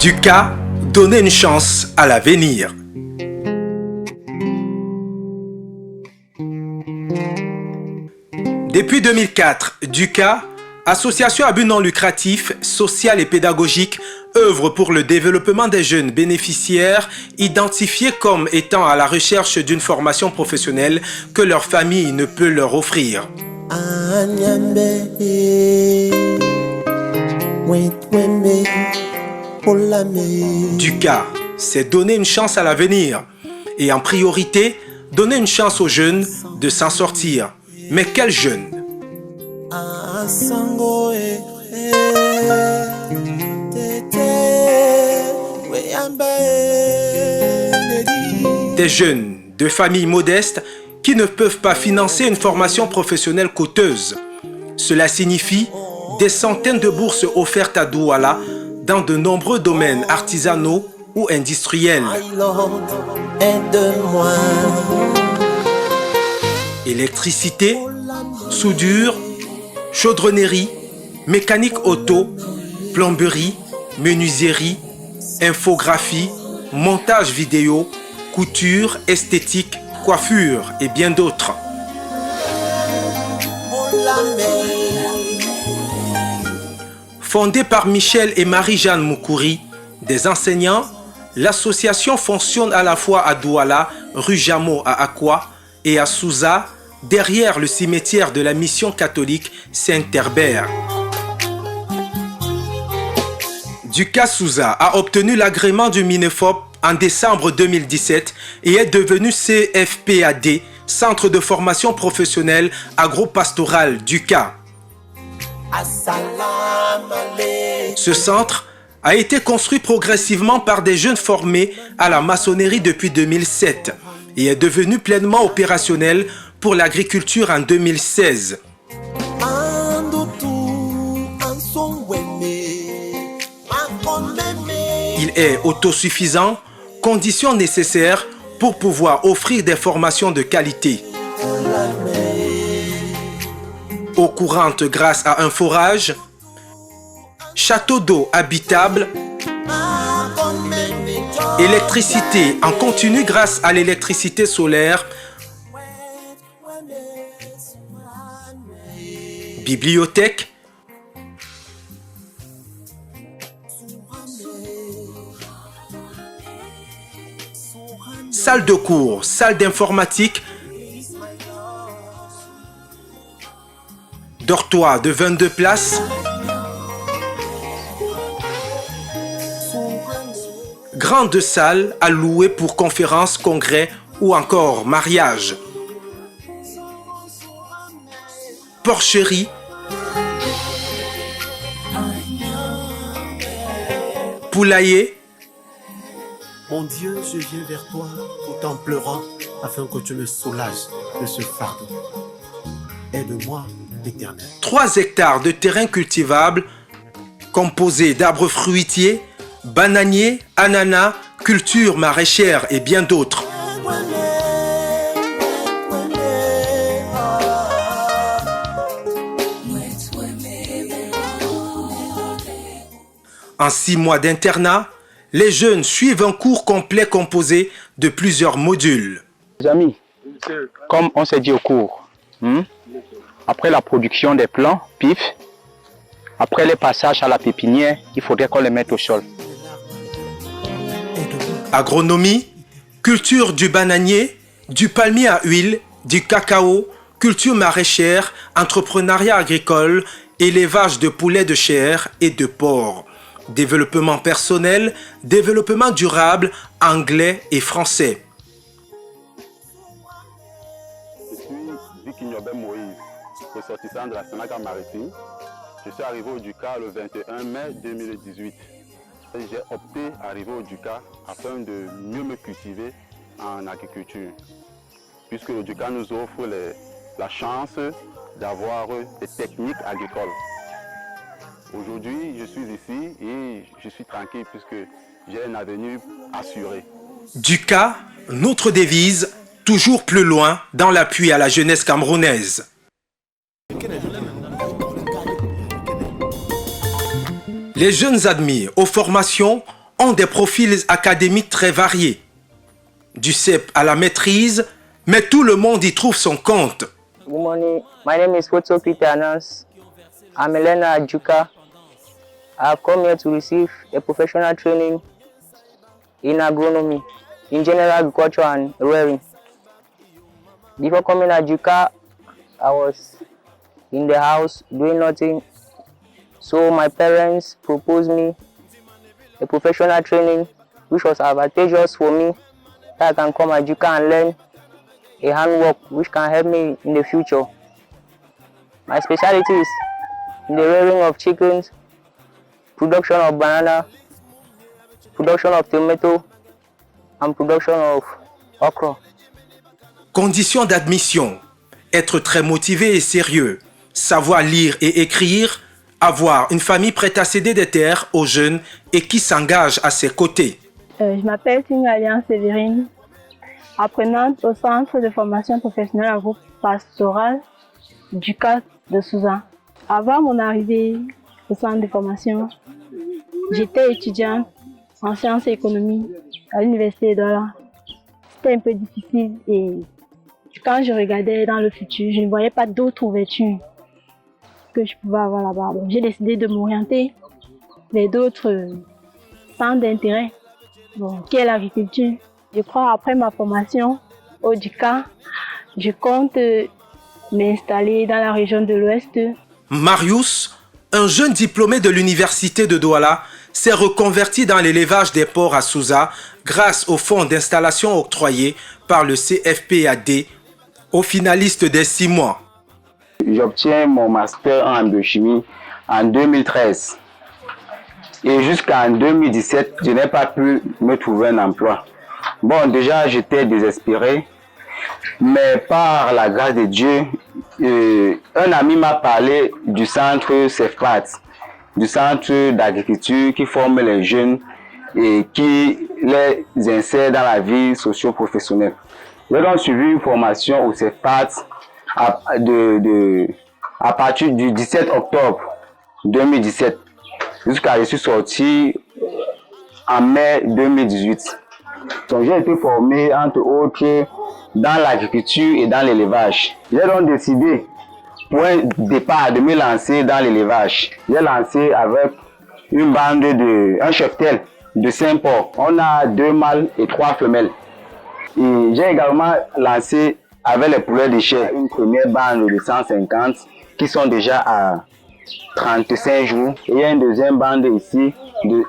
Duka, donner une chance à l'avenir. Depuis 2004, Duka, association à but non lucratif, social et pédagogique, œuvre pour le développement des jeunes bénéficiaires identifiés comme étant à la recherche d'une formation professionnelle que leur famille ne peut leur offrir. Duka, c'est donner une chance à l'avenir et en priorité, donner une chance aux jeunes de s'en sortir. Mais quels jeunes? Des jeunes de familles modestes qui ne peuvent pas financer une formation professionnelle coûteuse. Cela signifie des centaines de bourses offertes à Douala dans de nombreux domaines artisanaux ou industriels. Électricité, soudure, chaudronnerie, mécanique auto, plomberie, menuiserie, infographie, montage vidéo, couture, esthétique, coiffure et bien d'autres. Fondée par Michel et Marie-Jeanne Moukouri, des enseignants, l'association fonctionne à la fois à Douala, rue Jameau à Akwa, et à Souza, derrière le cimetière de la mission catholique Saint-Herbert. Duka Souza a obtenu l'agrément du Minefop en décembre 2017 et est devenu CFPAD, Centre de formation professionnelle agro-pastoral Duka. Ce centre a été construit progressivement par des jeunes formés à la maçonnerie depuis 2007 et est devenu pleinement opérationnel pour l'agriculture en 2016. Il est autosuffisant, condition nécessaire pour pouvoir offrir des formations de qualité. Eau courante grâce à un forage, château d'eau habitable, électricité en continu grâce à l'électricité solaire, bibliothèque, salle de cours, salle d'informatique, dortoir de 22 places, grande salle à louer pour conférences, congrès ou encore mariage, porcherie, poulailler. Mon Dieu, je viens vers toi tout en pleurant afin que tu me soulages de ce fardeau. Aide-moi, l'Éternel. 3 hectares de terrain cultivable composés d'arbres fruitiers, bananiers, ananas, cultures maraîchères et bien d'autres. En 6 mois d'internat, les jeunes suivent un cours complet composé de plusieurs modules. Les amis, comme on s'est dit au cours, après la production des plants, pif, après les passages à la pépinière, il faudrait qu'on les mette au sol. Agronomie, culture du bananier, du palmier à huile, du cacao, culture maraîchère, entrepreneuriat agricole, élevage de poulets de chair et de porc. Développement personnel, développement durable, anglais et français. Je suis Vicky Nyobé Moïse, ressortissant de la Sénaca maritime. Je suis arrivé au Duka le 21 mai 2018. J'ai opté à arriver au Duka afin de mieux me cultiver en agriculture, puisque le Duka nous offre la chance d'avoir des techniques agricoles. Aujourd'hui, je suis ici et je suis tranquille puisque j'ai un avenir assuré. Duka, notre devise, toujours plus loin dans l'appui à la jeunesse camerounaise. Les jeunes admis aux formations ont des profils académiques très variés. Du CEP à la maîtrise, mais tout le monde y trouve son compte. Good morning. My name is Foto Peter Anas. I'm a learner at JUCA. I've come here to receive a professional training in agronomy, in general agriculture and rearing. Before coming at JUCA, I was in the house doing nothing. So my parents proposed me a professional training which was advantageous for me, that I can come at JUCA and learn a handwork which can help me in the future. My specialty is in the rearing of chickens, production of banana, production of tomato, and production of okra. Conditions d'admission: être très motivé et sérieux, savoir lire et écrire, avoir une famille prête à céder des terres aux jeunes et qui s'engage à ses côtés. Je m'appelle Alliance Séverine, apprenante au centre de formation professionnelle agro-pastorale du CAS de Souza. Avant mon arrivée au centre de formation, j'étais étudiante en sciences et économie à l'université d'Ola. C'était un peu difficile et quand je regardais dans le futur, je ne voyais pas d'autres ouvertures que je pouvais avoir là-bas. Donc j'ai décidé de m'orienter vers d'autres centres d'intérêt, qui est l'agriculture. Je crois après ma formation au JUCA, je compte m'installer dans la région de l'Ouest. Marius, un jeune diplômé de l'université de Douala, s'est reconverti dans l'élevage des porcs à Souza grâce au fonds d'installation octroyé par le CFPAD aux finalistes des 6 mois. J'obtiens mon master en biochimie en 2013. Et jusqu'en 2017, je n'ai pas pu me trouver un emploi. Bon, déjà, j'étais désespéré. Mais par la grâce de Dieu, un ami m'a parlé du centre CEFPAT, du centre d'agriculture qui forme les jeunes et qui les insère dans la vie socio-professionnelle. J'ai donc suivi une formation au CEFPAT à partir du 17 octobre 2017 jusqu'à je suis sorti en mai 2018. Donc, j'ai été formé entre autres dans l'agriculture et dans l'élevage. J'ai donc décidé pour un départ de me lancer dans l'élevage. J'ai lancé avec un cheptel de 5 porcs. On a 2 mâles et 3 femelles. Et j'ai également lancé avec les poulets de chair une première bande de 150 qui sont déjà à 35 jours. Et il y a une deuxième bande ici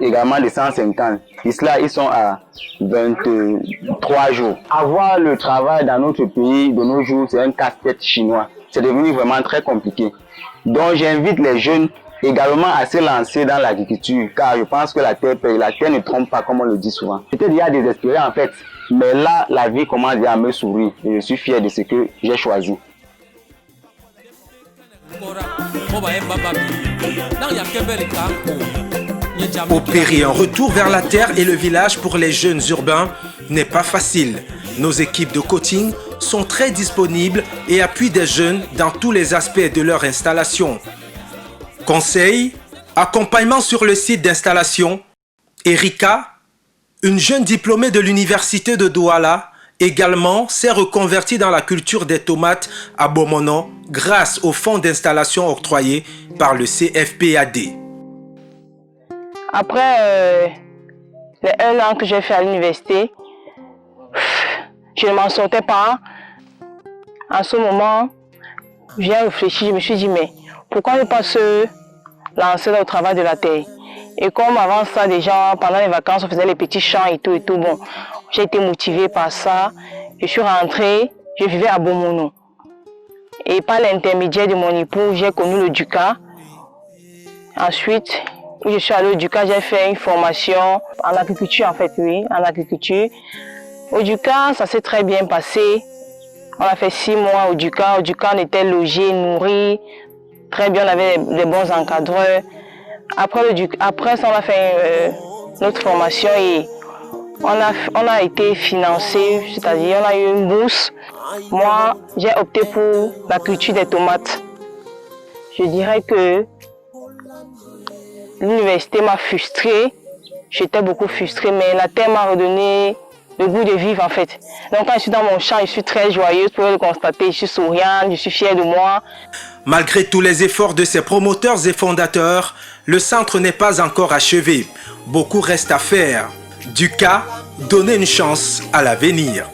également de 150. Et cela, ils sont à 23 jours. Avoir le travail dans notre pays de nos jours, c'est un casse-tête chinois. C'est devenu vraiment très compliqué. Donc j'invite les jeunes également à se lancer dans l'agriculture, car je pense que la terre paye. La terre ne trompe pas, comme on le dit souvent. J'étais déjà désespéré en fait, mais là, la vie commence déjà à me sourire et je suis fier de ce que j'ai choisi. Opérer un retour vers la terre et le village pour les jeunes urbains n'est pas facile. Nos équipes de coaching sont très disponibles et appuient des jeunes dans tous les aspects de leur installation. Conseils, accompagnement sur le site d'installation. Erika, une jeune diplômée de l'université de Douala, également s'est reconvertie dans la culture des tomates à Bomono grâce au fonds d'installation octroyé par le CFPAD. Après les 1 an que j'ai fait à l'université, je ne m'en sortais pas. En ce moment, j'ai réfléchi, je me suis dit, mais pourquoi ne pas se lancer dans le travail de la terre? Et comme avant ça, déjà, pendant les vacances, on faisait les petits champs et tout. Bon, j'ai été motivée par ça. Je suis rentrée, je vivais à Bomono. Et par l'intermédiaire de mon époux, j'ai connu le JUCA. Ensuite, où je suis allée au JUCA, j'ai fait une formation en agriculture, en fait, oui, en agriculture. Au JUCA, ça s'est très bien passé. On a fait 6 mois au JUCA. Au JUCA, on était logés, nourris. Très bien, on avait des bons encadreurs. Après ça, on a fait notre formation et on a été financé, c'est-à-dire on a eu une bourse. Moi, j'ai opté pour la culture des tomates. Je dirais que l'université m'a frustrée. j'étais beaucoup frustrée, mais la terre m'a redonné le goût de vivre en fait. Donc quand je suis dans mon champ, je suis très joyeuse, vous pouvez le constater, je suis souriante, je suis fière de moi. Malgré tous les efforts de ses promoteurs et fondateurs, le centre n'est pas encore achevé. Beaucoup reste à faire. Duka, donnez une chance à l'avenir.